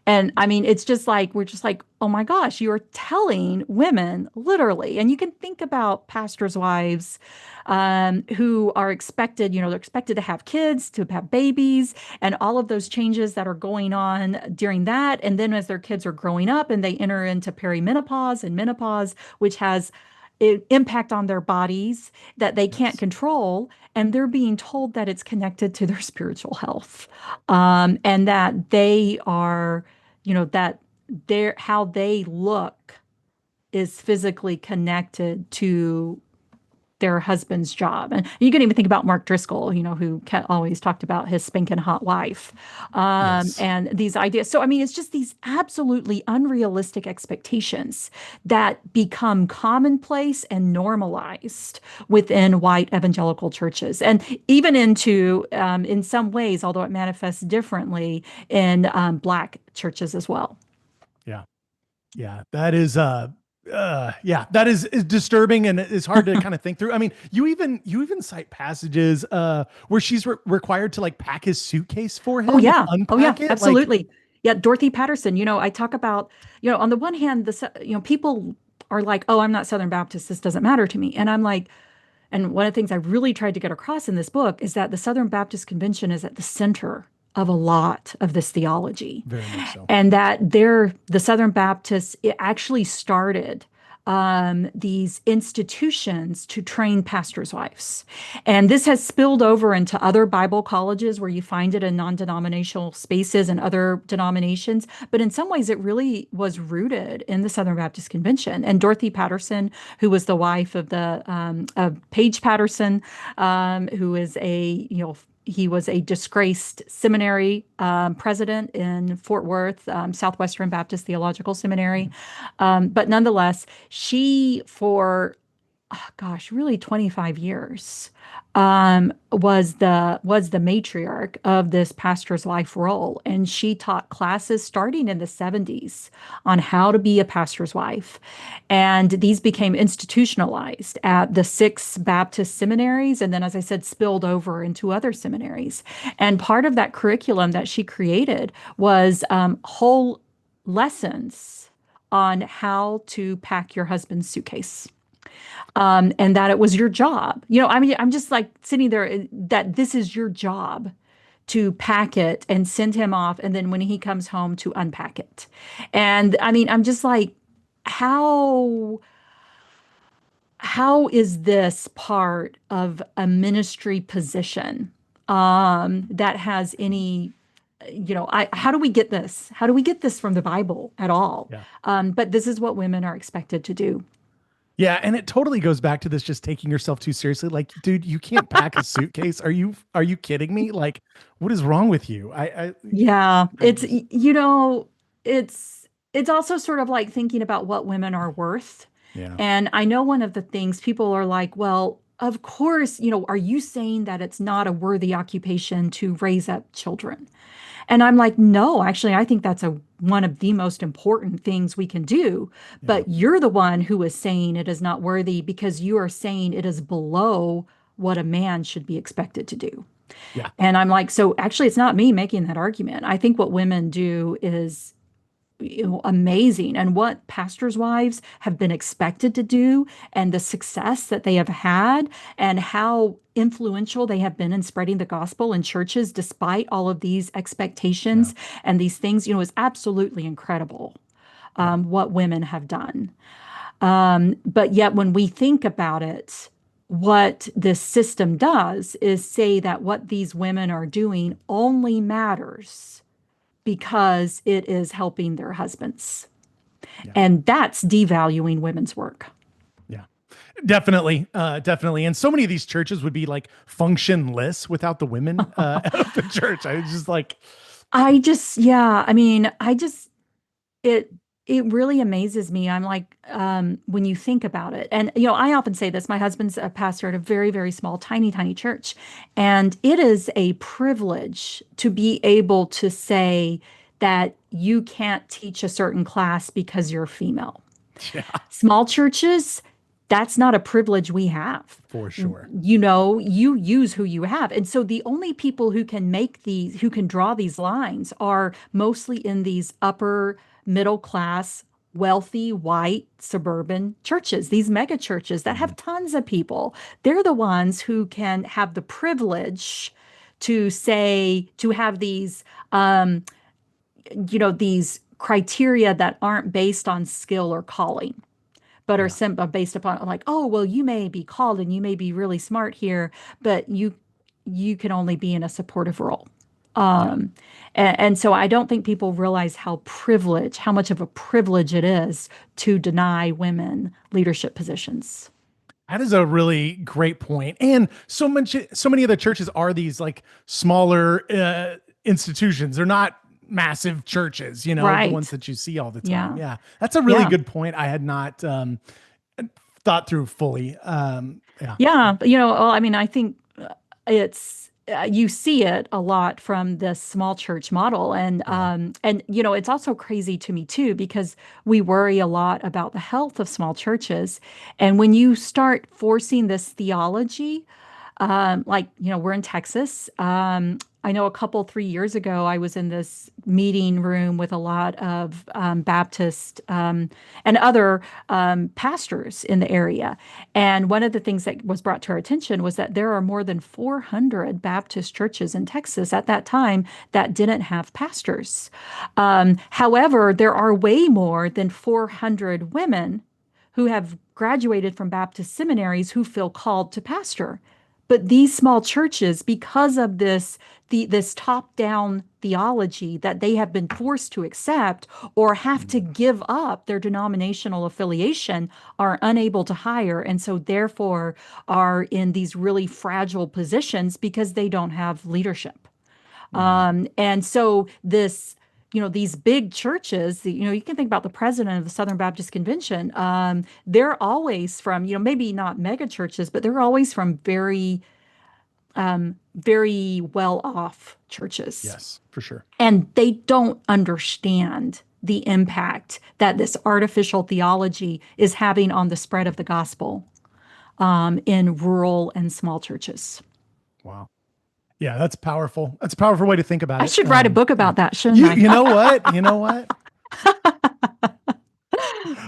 And I mean, it's just like, we're just like, oh my gosh, you're telling women literally. And you can think about pastors' wives who are expected, they're expected to have kids, to have babies, and all of those changes that are going on during that. And then as their kids are growing up and they enter into perimenopause and menopause, which has impact on their bodies that they can't Yes. control, and they're being told that it's connected to their spiritual health, and that they are, that their how they look is physically connected to their husband's job. And you can even think about Mark Driscoll, who always talked about his spanking hot wife, Yes. and these ideas. So, I mean, it's just these absolutely unrealistic expectations that become commonplace and normalized within white evangelical churches, and even into, in some ways, although it manifests differently in Black churches as well. Yeah. Yeah, that is disturbing, and it's hard to kind of think through. I mean, you even cite passages where she's required to like pack his suitcase for Oh him, like yeah. Oh yeah, unpack it. Like, absolutely. Yeah, Dorothy Patterson, I talk about, on the one hand, people are like, "Oh, I'm not Southern Baptist. This doesn't matter to me." And I'm like, and one of the things I really tried to get across in this book is that the Southern Baptist Convention is at the center of a lot of this theology, very much so. and that the Southern Baptists, it actually started these institutions to train pastors' wives. And this has spilled over into other Bible colleges where you find it in non-denominational spaces and other denominations. But in some ways, it really was rooted in the Southern Baptist Convention. And Dorothy Patterson, who was the wife of the of Paige Patterson, who is he was a disgraced seminary president in Fort Worth, Southwestern Baptist Theological Seminary. But nonetheless, she, for, oh gosh, really 25 years, was the matriarch of this pastor's life role, and she taught classes starting in the 70s on how to be a pastor's wife, and these became institutionalized at the six Baptist seminaries, and then, as I said, spilled over into other seminaries. And part of that curriculum that she created was whole lessons on how to pack your husband's suitcase, and that it was your job. I mean, I'm just like sitting there, that this is your job to pack it and send him off. And then when he comes home, to unpack it. And I mean, I'm just like, how, how is this part of a ministry position that has any, how do we get this? How do we get this from the Bible at all? Yeah. But this is what women are expected to do. Yeah, and it totally goes back to this just taking yourself too seriously. Like, dude, you can't pack a suitcase. Are you kidding me? Like, what is wrong with you? Yeah, I just it's also sort of like thinking about what women are worth. yeah. And I know one of the things people are like, well, of course, are you saying that it's not a worthy occupation to raise up children? And I'm like, no, actually, I think that's one of the most important things we can do. Yeah. But you're the one who is saying it is not worthy because you are saying it is below what a man should be expected to do. Yeah. And I'm like, so actually, it's not me making that argument. I think what women do is, amazing, and what pastors' wives have been expected to do, and the success that they have had, and how influential they have been in spreading the gospel in churches despite all of these Yeah. expectations and these things, is absolutely incredible, Yeah. what women have done. But yet, when we think about it, what this system does is say that what these women are doing only matters because it is helping their husbands. Yeah. And that's devaluing women's work. Yeah. Definitely, definitely. And so many of these churches would be like functionless without the women of the church. I was just like, Yeah, I mean, it it really amazes me. I'm like, when you think about it, and I often say this. My husband's a pastor at a very, very small, tiny, tiny church, and it is a privilege to be able to say that you can't teach a certain class because you're female. yeah, Small churches, that's not a privilege we have. for sure. You use who you have. And so the only people who can draw these lines are mostly in these upper middle class, wealthy, white, suburban churches, these mega churches that have Mhm. tons of people. They're the ones who can have the privilege to have these criteria that aren't based on skill or calling, but are Yeah. based upon like, oh, well, you may be called and you may be really smart here, but you can only be in a supportive role. Yeah. And so I don't think people realize how much of a privilege it is to deny women leadership positions. That is a really great point. And so many of the churches are these like smaller institutions. They're not massive churches, the ones Right. that you see all the time. Yeah. Yeah. That's a really Yeah. good point. I had not thought through fully. Yeah. Yeah, but, well, I mean, I think it's you see it a lot from the small church model, Yeah. and it's also crazy to me too because we worry a lot about the health of small churches, and when you start forcing this theology, like, we're in Texas. I know 3 years ago, I was in this meeting room with a lot of Baptist and other pastors in the area. And one of the things that was brought to our attention was that there are more than 400 Baptist churches in Texas at that time that didn't have pastors. However, there are way more than 400 women who have graduated from Baptist seminaries who feel called to pastor. But these small churches, because of this top-down theology that they have been forced to accept or have to Mhm. give up their denominational affiliation, are unable to hire, and so therefore are in these really fragile positions because they don't have leadership. Mhm. And so these big churches, you can think about the president of the Southern Baptist Convention. They're always from, maybe not mega churches, but they're always from very, very well off churches. Yes, for sure. And they don't understand the impact that this artificial theology is having on the spread of the gospel in rural and small churches. Wow. Yeah, that's powerful. That's a powerful way to think about I it. should write a book Yeah. about that, shouldn't You I? you know what? You know what?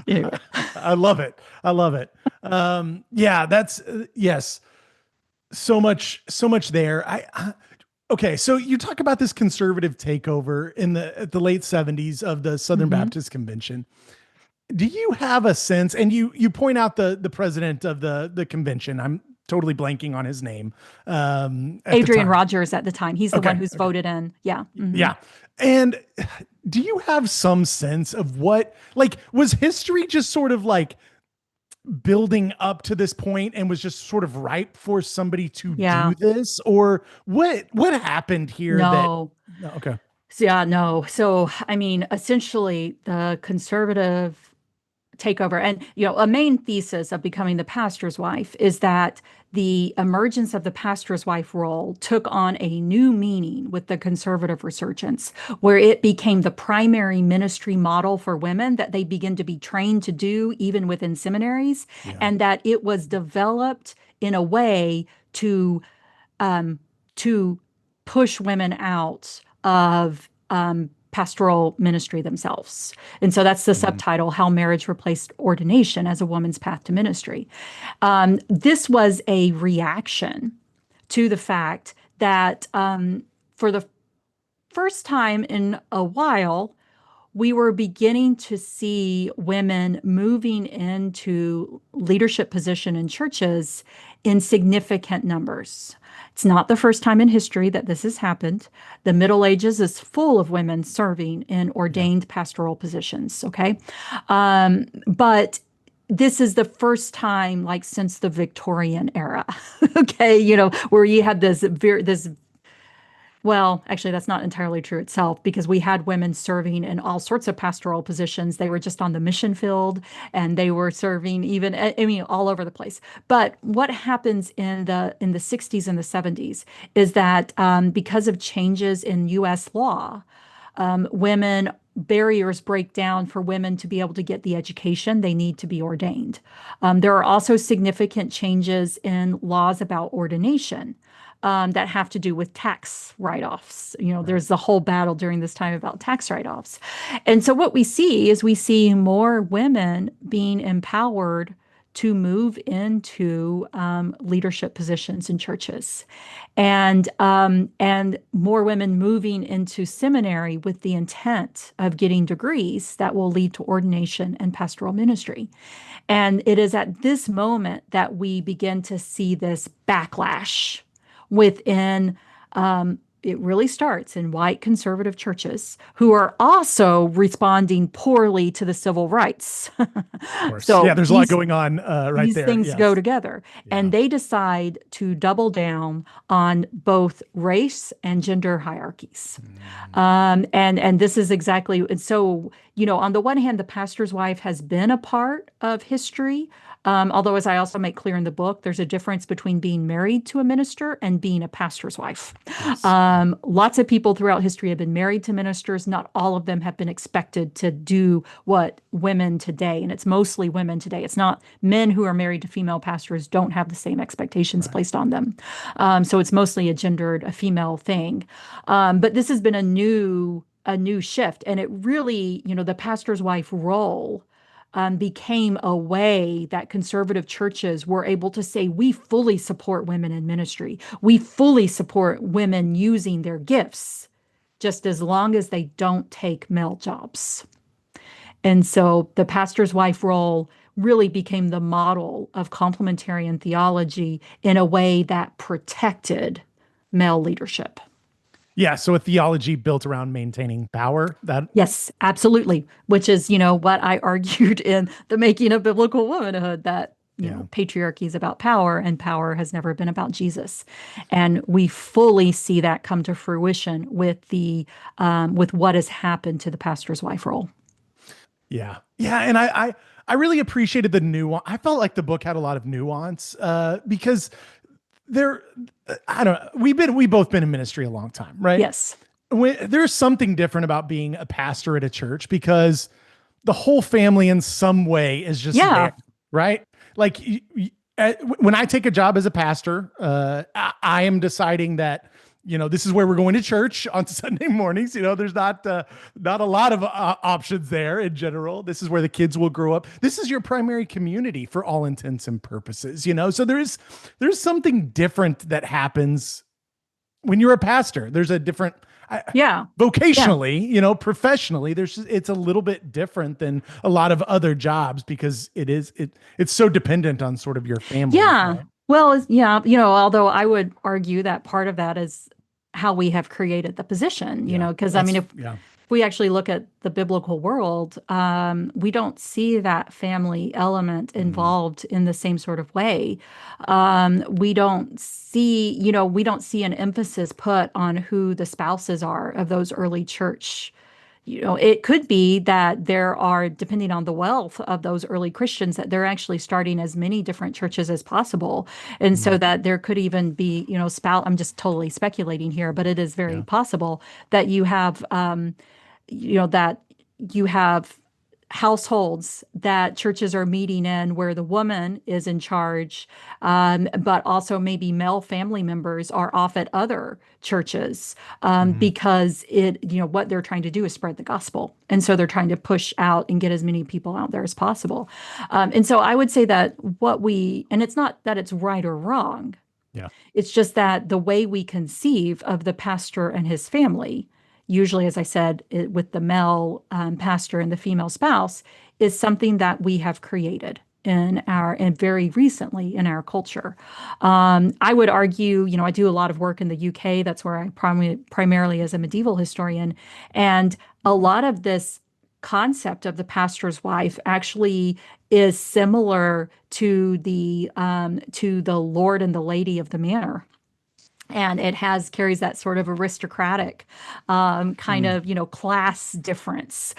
Anyway. I love it. I love it. Yeah, that's yes. So much there. Okay, so you talk about this conservative takeover in the late 70s of the Southern Mhm. Baptist Convention. Do you have a sense, and you point out the president of the convention. I'm totally blanking on his name at the Adrian time. Rogers at the time. He's the one Okay, who's okay. voted in. Yeah. Yeah. And do you have some sense of what, like, was history just sort of like building up to this point and was just sort of ripe for somebody to do Yeah. this? Or what happened here that, No. no, okay. So, yeah, no. So, I mean, essentially, the conservative takeover. And, a main thesis of becoming the pastor's wife is that the emergence of the pastor's wife role took on a new meaning with the conservative resurgence, where it became the primary ministry model for women that they begin to be trained to do even within seminaries, Yeah. and that it was developed in a way um, to push women out of pastoral ministry themselves. And so that's the Mhm. subtitle, How Marriage Replaced Ordination as a Woman's Path to Ministry. This was a reaction to the fact that for the first time in a while, we were beginning to see women moving into leadership position in churches in significant numbers. It's not the first time in history that this has happened. The Middle Ages is full of women serving in Yeah. ordained pastoral positions, okay? But this is the first time, like since the Victorian era, okay, where you had this well, actually, that's not entirely true itself because we had women serving in all sorts of pastoral positions. They were just on the mission field and they were serving even, I mean, all over the place. But what happens in the 60s and the 70s is that because of changes in U.S. law, women barriers break down for women to be able to get the education they need to be ordained. There are also significant changes in laws about ordination that have to do with tax write-offs. Right. There's the whole battle during this time about tax write-offs. And so what we see is we see more women being empowered to move into leadership positions in churches, and more women moving into seminary with the intent of getting degrees that will lead to ordination and pastoral ministry. And it is at this moment that we begin to see this backlash within it really starts in white conservative churches who are also responding poorly to the civil rights. Of course. Yeah, So there's a lot going on right these there. things go Yes. together, Yeah. and they decide to double down on both race and gender hierarchies. Mm. And this is exactly, and so, on the one hand, the pastor's wife has been a part of history. Although, as I also make clear in the book, there's a difference between being married to a minister and being a pastor's wife. Yes. Yeah. Lots of people throughout history have been married to ministers. Not all of them have been expected to do what women today, and it's mostly women today. It's not men who are married to female pastors don't have the same expectations Right. placed on them. So it's mostly a female thing. But this has been a new shift, and it really, the pastor's wife role became a way that conservative churches were able to say, we fully support women in ministry. We fully support women using their gifts, just as long as they don't take male jobs. And so the pastor's wife role really became the model of complementarian theology in a way that protected male leadership. Yeah. So a theology built around maintaining power. That. Yes, absolutely. Which is, what I argued in The Making of Biblical Womanhood, that, Yeah. patriarchy is about power and power has never been about Jesus. And we fully see that come to fruition with what has happened to the pastor's wife role. Yeah. Yeah. And I really appreciated the nuance. I felt like the book had a lot of nuance because there, I don't know, we both been in ministry a long time, right? Yes. There's something different about being a pastor at a church because the whole family in some way is just Yeah. there, right? Like when I take a job as a pastor, I am deciding that this is where we're going to church on Sunday mornings. There's not a lot of options there in general. This is where the kids will grow up. This is your primary community for all intents and purposes. So there's something different that happens when you're a pastor. There's a different Yeah. Yeah. vocationally, professionally, it's a little bit different than a lot of other jobs because it's so dependent on sort of your family. Yeah. Right? Well, yeah, although I would argue that part of that is how we have created the position, Yeah. because I mean, That's if yeah. we actually look at the biblical world, we don't see that family element Mhm. involved in the same sort of way. We don't see an emphasis put on who the spouses are of those early church. It could be that there are, depending on the wealth of those early Christians, that they're actually starting as many different churches as possible. And so Mhm. that there could even be, spouse, I'm just totally speculating here, but it is very Yeah. possible that you have households that churches are meeting in where the woman is in charge, but also maybe male family members are off at other churches Mhm. because what they're trying to do is spread the gospel, and so they're trying to push out and get as many people out there as possible. And so I would say that and it's not that it's right or wrong. Yeah. It's just that the way we conceive of the pastor and his family, usually, as I said, with the male pastor and the female spouse, is something that we have created. and very recently in our culture. I would argue, I do a lot of work in the UK. That's where I primarily as a medieval historian. And a lot of this concept of the pastor's wife actually is similar to the lord and the lady of the manor, and it has carries that sort of aristocratic kind Mm, of class difference,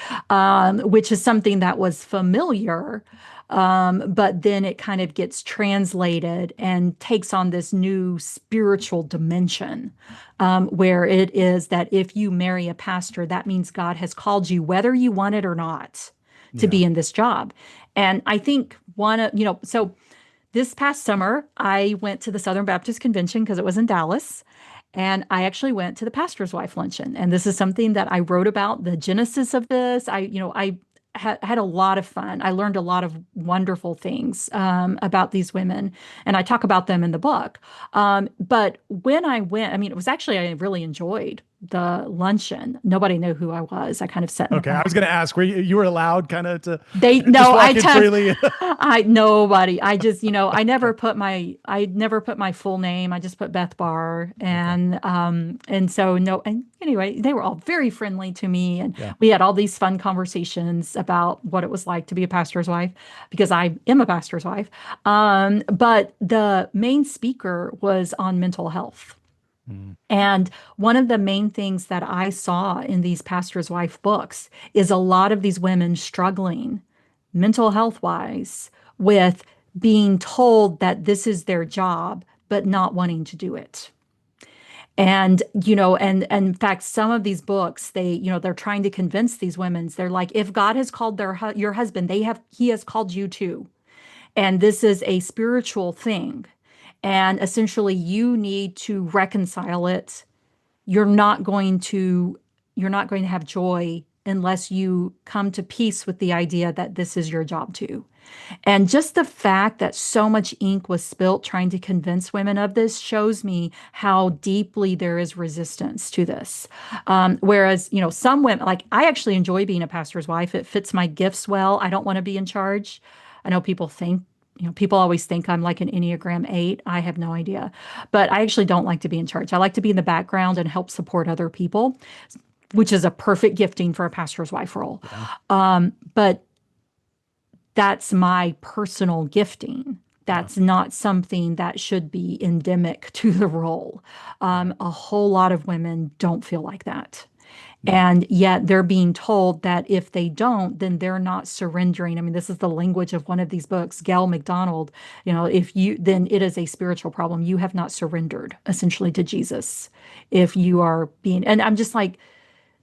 which is something that was familiar, but then it kind of gets translated and takes on this new spiritual dimension, where it is that if you marry a pastor, that means God has called you whether you want it or not to yeah. be in this job. And I think so this past summer, I went to the Southern Baptist Convention because it was in Dallas. And I actually went to the pastor's wife luncheon. And this is something that I wrote about the genesis of this. I had a lot of fun. I learned a lot of wonderful things about these women, and I talk about them in the book. But when I went, I mean, it was actually, I really enjoyed the luncheon. Nobody knew who I was. I kind of sat in the Okay. I was back. going to ask, you were allowed kind of to They just no, I walk in took freely? I nobody. I just, I never put my full name. I just put Beth Barr, Okay. and so no, and anyway, they were all very friendly to me, and Yeah. we had all these fun conversations about what it was like to be a pastor's wife, because I am a pastor's wife. But the main speaker was on mental health. Mm, And one of the main things that I saw in these pastor's wife books is a lot of these women struggling mental health wise with being told that this is their job, but not wanting to do it. And, and in fact, some of these books, they're trying to convince these women, they're like, if God has called your husband, he has called you too. And this is a spiritual thing. And essentially you need to reconcile it. you're not going to you're not going to have joy unless you come to peace with the idea that this is your job too. And just the fact that so much ink was spilt trying to convince women of this shows me how deeply there is resistance to this. Whereas, some women, like I actually enjoy being a pastor's wife. It fits my gifts well. I don't want to be in charge. I know people always think I'm like an Enneagram 8. I have no idea. But I actually don't like to be in charge. I like to be in the background and help support other people, which is a perfect gifting for a pastor's wife role. yeah. But that's my personal gifting. Yeah. That's not something that should be endemic to the role. Right. A whole lot of women don't feel like that. No. And yet they're being told that if they don't, then they're not surrendering. I mean, this is the language of one of these books, Gail McDonald. Then it is a spiritual problem. You have not surrendered essentially to Jesus. If you are and I'm just like,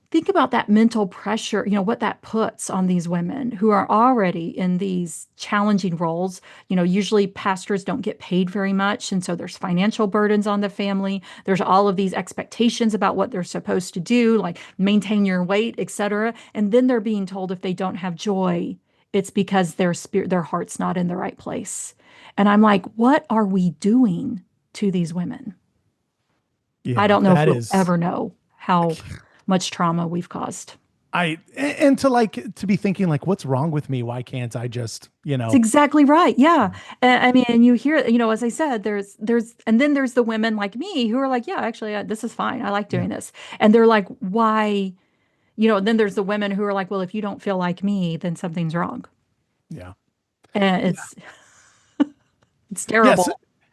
think about that mental pressure, what that puts on these women who are already in these challenging roles. Usually pastors don't get paid very much. And so there's financial burdens on the family. There's all of these expectations about what they're supposed to do, like maintain your weight, etc. And then they're being told if they don't have joy, it's because their heart's not in the right place. And I'm like, what are we doing to these women? I Yeah. don't know if That we'll is. ever know how much trauma we've caused. And to be thinking like, what's wrong with me? Why can't I just, It's exactly right. Yeah. Yeah. I mean, and you hear, as I said, and then there's the women like me who are like, yeah, actually, this is fine. I like Yeah. doing this. And they're like, why? And then there's the women who are like, well, if you don't feel like me, then something's wrong. Yeah. And Yeah. it's Yes, terrible.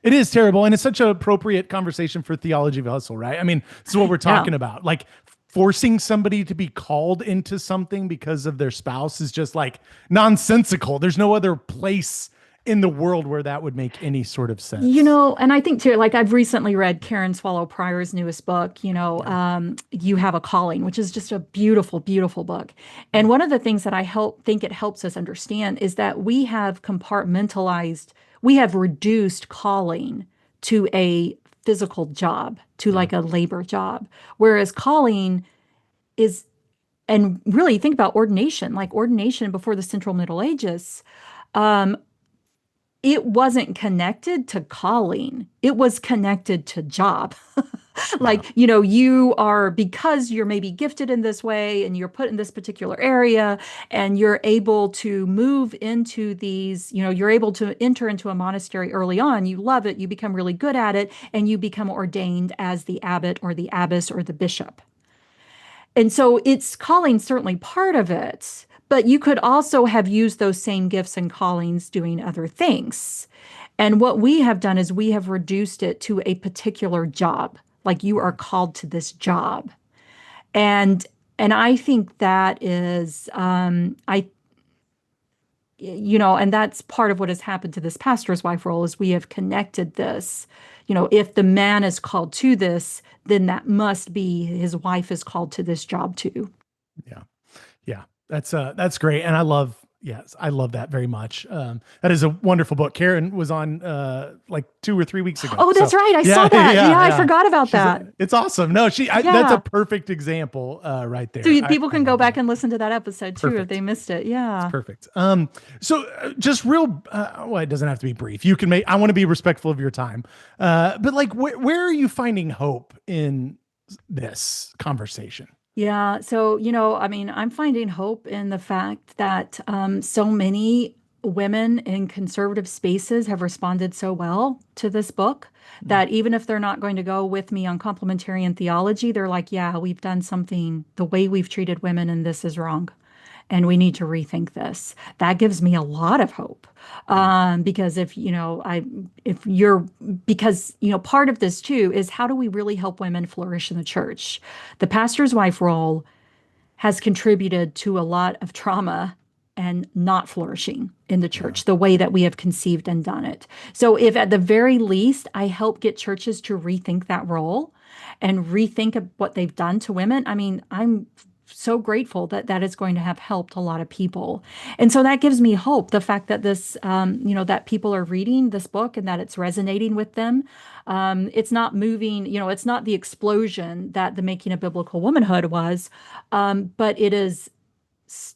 it is terrible. And it's such an appropriate conversation for theology of hustle, right? I mean, this is what we're Yeah. talking about. Like forcing somebody to be called into something because of their spouse is just like nonsensical. There's no other place in the world where that would make any sort of sense. And I think too, like I've recently read Karen Swallow Prior's newest book, Yeah. You Have a Calling, which is just a beautiful, beautiful book. And one of the things that think it helps us understand is that we have reduced calling to a physical job, to Yeah. like a labor job, whereas calling is, and really think about ordination, like ordination before the Central Middle Ages. Um, it wasn't connected to calling. It was connected to job. Yeah. Like, you know, you are, because you're maybe gifted in this way and you're put in this particular area and you're able to move into these, you know, you're able to enter into a monastery early on. You love it, you become really good at it, and you become ordained as the abbot or the abbess or the bishop. And so it's calling certainly part of it, but you could also have used those same gifts and callings doing other things. And what we have done is we have reduced it to a particular job. Like you are called to this job. And I think that is you know, and that's part of what has happened to this pastor's wife role is we have connected this. You know, if the man is called to this, then that must be his wife is called to this job too. Yeah. Yeah. That's great. And yes, I love that very much. That is a wonderful book. Karen was on, like 2 or 3 weeks ago. Oh, So that's right. I yeah, saw that. yeah, Yeah, I yeah. forgot about that. It's awesome. No, that's a Yeah. perfect example, right So there. people I can go love back that. and listen to that episode too if Perfect. they missed it. It's Yeah. perfect. So just real, well, it doesn't have to be brief. You can I want to be respectful of your time. But like, where are you finding hope in this conversation? Yeah. So, you know, I mean, I'm finding hope in the fact that so many women in conservative spaces have responded so well to this book Mm, that even if they're not going to go with me on complementarian theology, they're like, yeah, we've done something, the way we've treated women, and this is wrong. And we need to rethink this. That gives me a lot of hope. mm, Because if, you know, if you're, because, you know, part of this too is how do we really help women flourish in the church? The pastor's wife role has contributed to a lot of trauma and not flourishing in the yeah. church the way that we have conceived and done it. So, if at the very least I help get churches to rethink that role and rethink of what they've done to women, I mean, I'm so grateful that that is going to have helped a lot of people. And so that gives me hope. The fact that this, you know, that people are reading this book and that it's resonating with them. It's not moving, you know, it's not the explosion that the Making of Biblical Womanhood was, but it is s-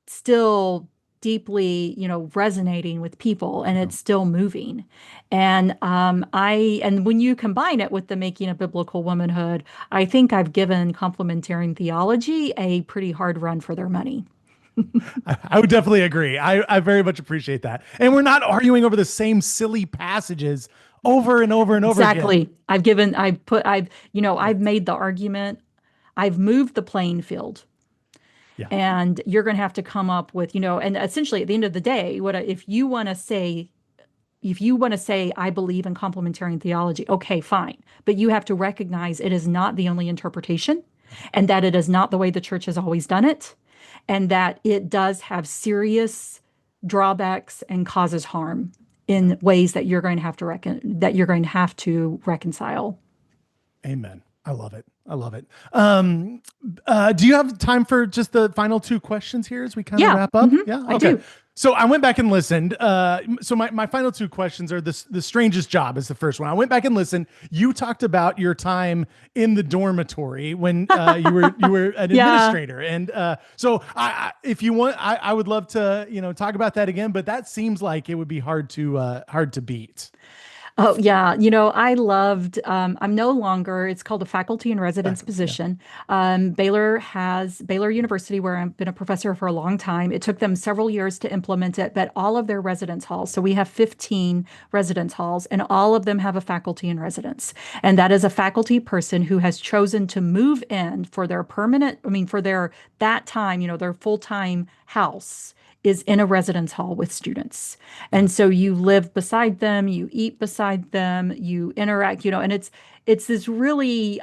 still deeply, you know, resonating with people and Yeah. it's still moving. And and when you combine it with the Making of Biblical Womanhood, I think I've given complementarian theology a pretty hard run for their money. I would definitely agree. I very much appreciate that. And we're not arguing over the same silly passages over and over and over again. Exactly. You know, Yeah. I've made the argument, I've moved the playing field. Yeah. And you're going to have to come up with, you know, and essentially at the end of the day, if you want to say, I believe in complementarian theology, okay, fine. But you have to recognize it is not the only interpretation and that it is not the way the church has always done it and that it does have serious drawbacks and causes harm Yeah. in ways that you're going to have to reconcile. Amen. I love it. I love it. Do you have time for just the final two questions here as we kind of Yeah, wrap up? Yeah. I Okay. do. So I went back and listened. So my final two questions are the strangest job is the first one. I went back and listened. You talked about your time in the dormitory when you were an Yeah. administrator, and so if you want, I would love to talk about that again. But that seems like it would be hard to beat. Oh, yeah. You know, I'm no longer, it's called a faculty and residence Faculty, yeah. position. Baylor University, where I've been a professor for a long time. It took them several years to implement it, but all of their residence halls, so we have 15 residence halls, and all of them have a faculty in residence. And that is a faculty person who has chosen to move in for their for that time, you know, their full-time house is in a residence hall with students. Yeah. And so you live beside them, you eat beside them, you interact, you know, and it's this really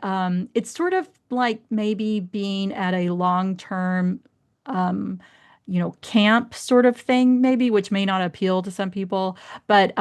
it's sort of like maybe being at a long-term you know, camp sort of thing, maybe, which may not appeal to some people, but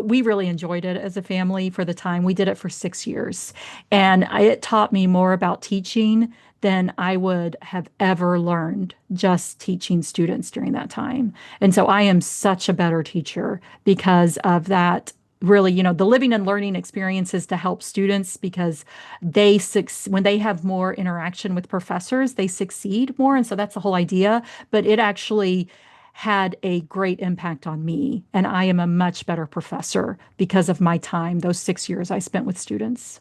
we really enjoyed it as a family for the time. We did it for 6 years, and it taught me more about teaching than I would have ever learned just teaching students during that time. And so I am such a better teacher because of that. Really, you know, the living and learning experiences to help students because when they have more interaction with professors, they succeed more. And so that's the whole idea. But it actually had a great impact on me. And I am a much better professor because of my time, those 6 years I spent with students.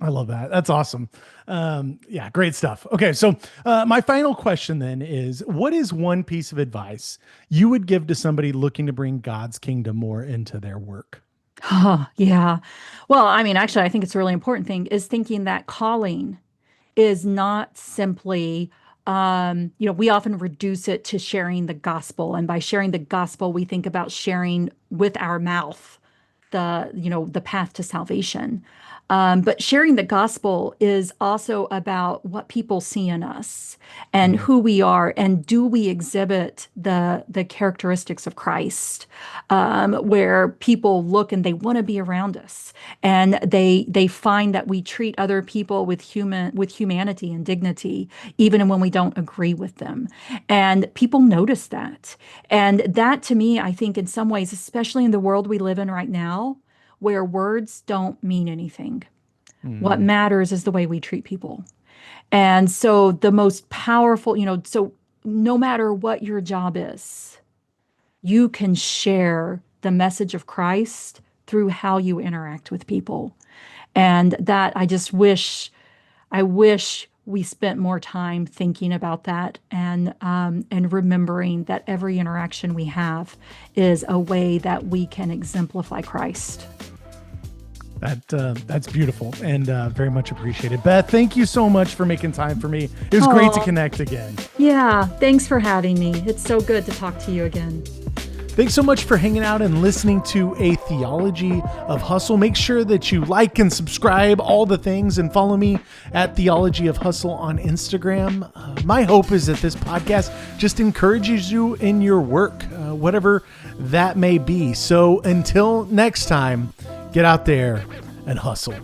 I love that. That's awesome. Yeah, great stuff. Okay, so my final question then is, what is one piece of advice you would give to somebody looking to bring God's kingdom more into their work? Oh, yeah. Well, I mean, actually, I think it's a really important thing is thinking that calling is not simply, we often reduce it to sharing the gospel. And by sharing the gospel, we think about sharing with our mouth the path to salvation. But sharing the gospel is also about what people see in us and Mm. who we are, and do we exhibit the characteristics of Christ, where people look and they want to be around us, and they find that we treat other people with humanity and dignity, even when we don't agree with them, and people notice that, and that to me, I think in some ways, especially in the world we live in right now, where words don't mean anything. What Mm. matters is the way we treat people. And so the most powerful, so no matter what your job is, you can share the message of Christ through how you interact with people. And that I wish we spent more time thinking about that, and remembering that every interaction we have is a way that we can exemplify Christ. That's beautiful and very much appreciated. Beth, thank you so much for making time for me. It was great to Oh, connect again. yeah. Thanks for having me. It's so good to talk to you again. Thanks so much for hanging out and listening to A Theology of Hustle. Make sure that you like and subscribe, all the things, and follow me at Theology of Hustle on Instagram. My hope is that this podcast just encourages you in your work, whatever that may be. So until next time, get out there and hustle.